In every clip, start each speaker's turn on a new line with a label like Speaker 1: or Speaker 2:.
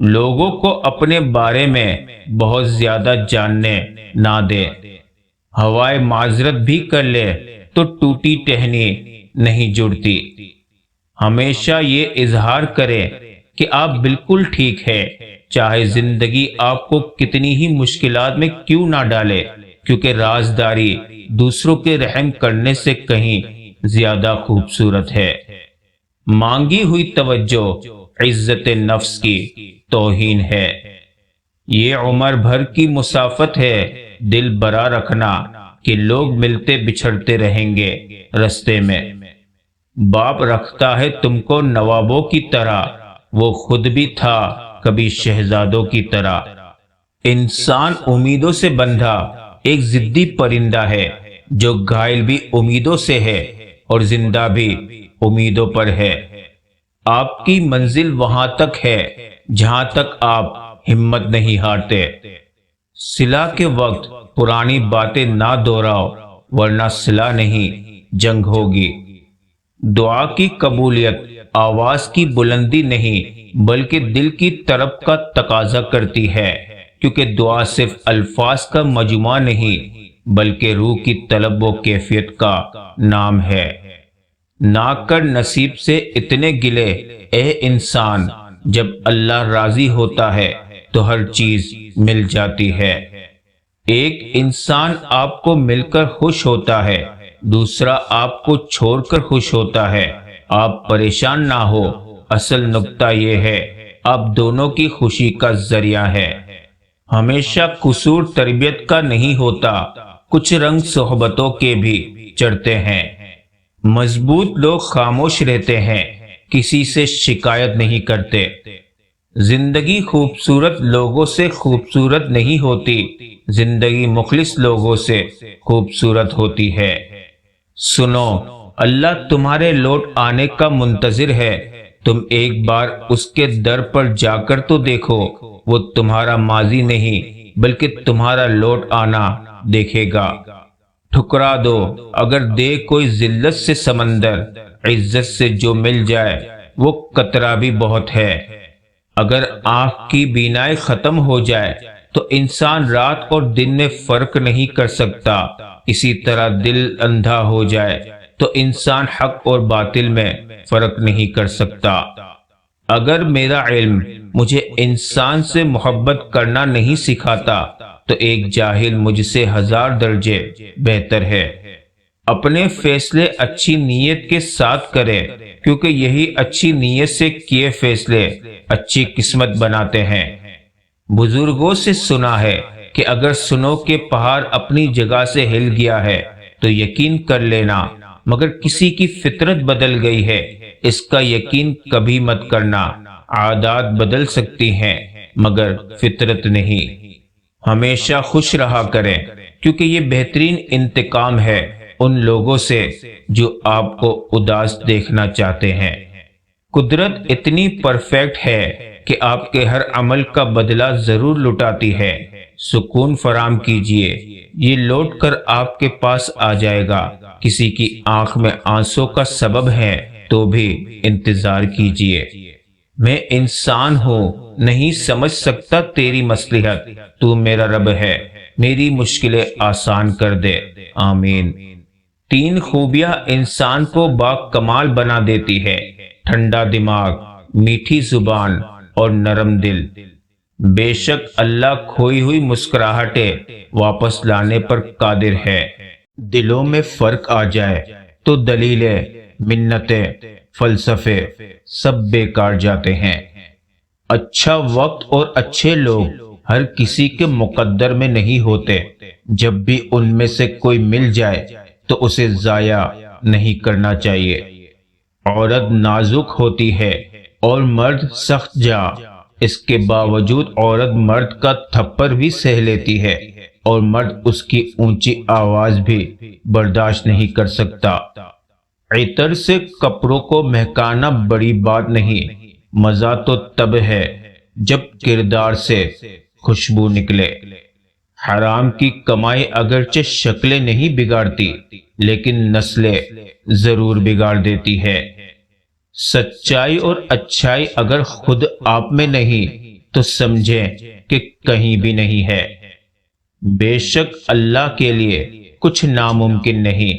Speaker 1: لوگوں کو اپنے بارے میں بہت زیادہ جاننے نہ دے۔ ہوائے معذرت بھی کر لے تو ٹوٹی ٹہنی نہیں جڑتی۔ ہمیشہ یہ اظہار کرے کہ آپ بالکل ٹھیک ہے، چاہے زندگی آپ کو کتنی ہی مشکلات میں کیوں نہ ڈالے، کیونکہ رازداری دوسروں کے رحم کرنے سے کہیں زیادہ خوبصورت ہے۔ مانگی ہوئی توجہ عزت نفس کی توہین ہے۔ یہ عمر بھر کی مسافت ہے دل برا رکھنا کہ لوگ ملتے بچھڑتے رہیں گے رستے میں۔ باپ رکھتا ہے تم کو نوابوں کی طرح، وہ خود بھی تھا کبھی شہزادوں کی طرح۔ انسان امیدوں سے بندھا ایک ضدی پرندہ ہے جو گھائل بھی امیدوں سے ہے اور زندہ بھی امیدوں پر ہے۔ آپ کی منزل وہاں تک ہے جہاں تک آپ ہمت نہیں ہارتے۔ صلح کے وقت پرانی باتیں نہ دہراؤ ورنہ صلح نہیں جنگ ہوگی۔ دعا کی قبولیت آواز کی بلندی نہیں بلکہ دل کی طرف کا تقاضا کرتی ہے، کیونکہ دعا صرف الفاظ کا مجموعہ نہیں بلکہ روح کی طلب و کیفیت کا نام ہے۔ نہ کر نصیب سے اتنے گلے اے انسان، جب اللہ راضی ہوتا ہے تو ہر چیز مل جاتی ہے۔ ایک انسان آپ کو مل کر خوش ہوتا ہے، دوسرا آپ کو چھوڑ کر خوش ہوتا ہے۔ آپ پریشان نہ ہو، اصل نکتہ یہ ہے آپ دونوں کی خوشی کا ذریعہ ہے۔ ہمیشہ قصور تربیت کا نہیں ہوتا، کچھ رنگ صحبتوں کے بھی چڑھتے ہیں۔ مضبوط لوگ خاموش رہتے ہیں، کسی سے شکایت نہیں کرتے۔ زندگی خوبصورت لوگوں سے خوبصورت نہیں ہوتی، زندگی مخلص لوگوں سے خوبصورت ہوتی ہے۔ سنو، اللہ تمہارے لوٹ آنے کا منتظر ہے، تم ایک بار اس کے در پر جا کر تو دیکھو، وہ تمہارا ماضی نہیں بلکہ تمہارا لوٹ آنا دیکھے گا۔ ٹھکرا دو اگر دے کوئی ذلت سے سمندر، عزت سے جو مل جائے وہ قطرہ بھی بہت ہے۔ اگر آنکھ کی بینائی ختم ہو جائے تو انسان رات اور دن میں فرق نہیں کر سکتا، اسی طرح دل اندھا ہو جائے تو انسان حق اور باطل میں فرق نہیں کر سکتا۔ اگر میرا علم مجھے انسان سے محبت کرنا نہیں سکھاتا تو ایک جاہل مجھ سے 1000 درجے بہتر ہے۔ اپنے فیصلے اچھی نیت کے ساتھ کرے، کیونکہ یہی اچھی نیت سے کیے فیصلے اچھی قسمت بناتے ہیں۔ بزرگوں سے سنا ہے کہ اگر سنو کہ پہاڑ اپنی جگہ سے ہل گیا ہے تو یقین کر لینا، مگر کسی کی فطرت بدل گئی ہے اس کا یقین کبھی مت کرنا۔ عادات بدل سکتی ہیں مگر فطرت نہیں۔ ہمیشہ خوش رہا کریں، کیونکہ یہ بہترین انتقام ہے ان لوگوں سے جو آپ کو اداس دیکھنا چاہتے ہیں۔ قدرت اتنی پرفیکٹ ہے کہ آپ کے ہر عمل کا بدلہ ضرور لٹاتی ہے۔ سکون فراہم کیجئے، یہ لوٹ کر آپ کے پاس آ جائے گا۔ کسی کی آنکھ میں آنسوں کا سبب ہے تو بھی انتظار کیجئے۔ میں انسان ہوں، نہیں سمجھ سکتا تیری مصلحت، تو میرا رب ہے، میری مشکلیں آسان کر دے، آمین۔ 3 خوبیاں انسان کو با کمال بنا دیتی ہے: ٹھنڈا دماغ، میٹھی زبان اور نرم دل۔ بے شک اللہ کھوئی ہوئی مسکراہٹیں واپس لانے پر قادر ہے۔ دلوں میں فرق آ جائے تو دلیلیں، منتیں، فلسفے سب بیکار جاتے ہیں۔ اچھا وقت اور اچھے لوگ ہر کسی کے مقدر میں نہیں ہوتے، جب بھی ان میں سے کوئی مل جائے تو اسے ضائع نہیں کرنا چاہیے۔ عورت نازک ہوتی ہے اور مرد سخت جا، اس کے باوجود عورت مرد کا تھپڑ بھی سہ لیتی ہے اور مرد اس کی اونچی آواز بھی برداشت نہیں کر سکتا۔ عطر سے کپڑوں کو مہکانا بڑی بات نہیں، مزہ تو تب ہے جب کردار سے خوشبو نکلے۔ حرام کی کمائی اگرچہ شکلیں نہیں بگاڑتی لیکن نسلیں ضرور بگاڑ دیتی ہے۔ سچائی اور اچھائی اگر خود آپ میں نہیں تو سمجھیں کہ کہیں بھی نہیں ہے۔ بے شک اللہ کے لیے کچھ ناممکن نہیں۔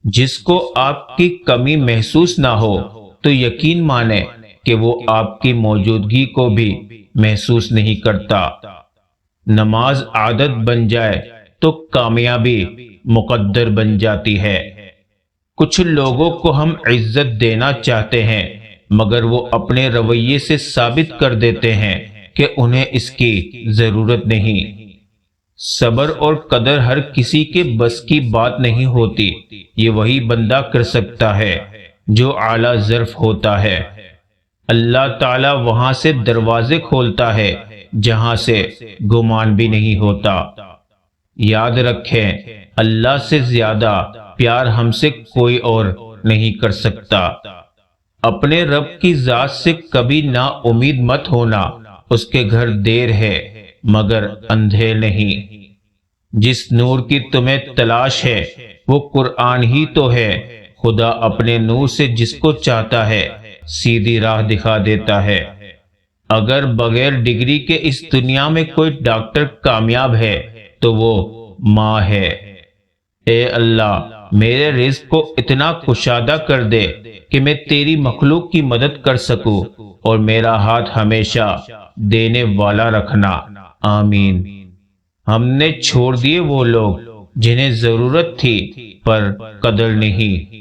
Speaker 1: جس کو آپ کی کمی محسوس نہ ہو تو یقین مانیں کہ وہ آپ کی موجودگی کو بھی محسوس نہیں کرتا۔ نماز عادت بن جائے تو کامیابی مقدر بن جاتی ہے۔ کچھ لوگوں کو ہم عزت دینا چاہتے ہیں مگر وہ اپنے رویے سے ثابت کر دیتے ہیں کہ انہیں اس کی ضرورت نہیں۔ صبر اور قدر ہر کسی کے بس کی بات نہیں ہوتی، یہ وہی بندہ کر سکتا ہے جو اعلیٰ ظرف ہوتا ہے۔ اللہ تعالیٰ وہاں سے دروازے کھولتا ہے جہاں سے گمان بھی نہیں ہوتا۔ یاد رکھیں، اللہ سے زیادہ پیار ہم سے کوئی اور نہیں کر سکتا۔ اپنے رب کی ذات سے کبھی نا امید مت ہونا، اس کے گھر دیر ہے مگر اندھیر نہیں۔ جس نور کی تمہیں تلاش ہے وہ قرآن ہی تو ہے۔ خدا اپنے نور سے جس کو چاہتا ہے سیدھی راہ دکھا دیتا ہے۔ اگر بغیر ڈگری کے اس دنیا میں کوئی ڈاکٹر کامیاب ہے تو وہ ماں ہے۔ اے اللہ، میرے رزق کو اتنا کشادہ کر دے کہ میں تیری مخلوق کی مدد کر سکوں اور میرا ہاتھ ہمیشہ دینے والا رکھنا، آمین۔ ہم نے چھوڑ دیے وہ لوگ جنہیں ضرورت تھی پر قدر نہیں۔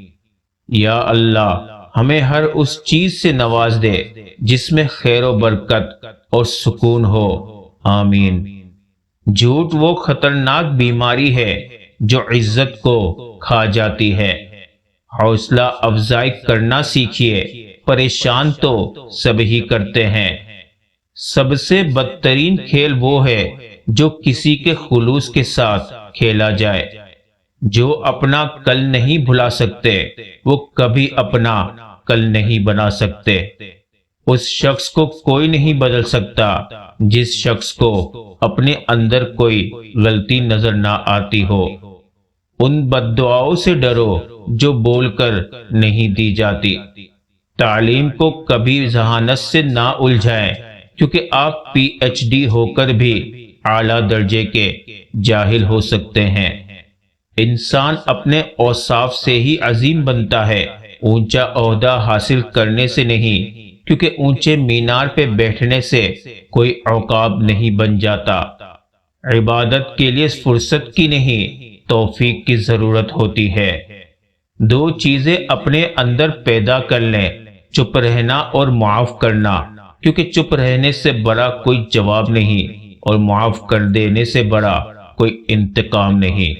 Speaker 1: یا اللہ، ہمیں ہر اس چیز سے نواز دے جس میں خیر و برکت اور سکون ہو، آمین۔ جھوٹ وہ خطرناک بیماری ہے جو عزت کو کھا جاتی ہے۔ حوصلہ افزائی کرنا سیکھیے، پریشان تو سب ہی کرتے ہیں۔ سب سے بدترین کھیل وہ ہے جو کسی کے خلوص کے ساتھ کھیلا جائے۔ جو اپنا کل نہیں بھلا سکتے وہ کبھی اپنا کل نہیں بنا سکتے۔ اس شخص کو کوئی نہیں بدل سکتا جس شخص کو اپنے اندر کوئی غلطی نظر نہ آتی ہو۔ ان بد دعاؤں سے ڈرو جو بول کر نہیں دی جاتی۔ تعلیم کو کبھی ذہانت سے نہ الجھائیں کیونکہ آپ پی ایچ ڈی ہو کر بھی اعلیٰ درجے کے جاہل ہو سکتے ہیں۔ انسان اپنے اوصاف سے ہی عظیم بنتا ہے، اونچا عہدہ حاصل کرنے سے نہیں، کیونکہ اونچے مینار پہ بیٹھنے سے کوئی عقاب نہیں بن جاتا۔ عبادت کے لیے فرصت کی نہیں، توفیق کی ضرورت ہوتی ہے۔ دو چیزیں اپنے اندر پیدا کر لیں، چپ رہنا اور معاف کرنا، کیونکہ چپ رہنے سے بڑا کوئی جواب نہیں اور معاف کر دینے سے بڑا کوئی انتقام نہیں۔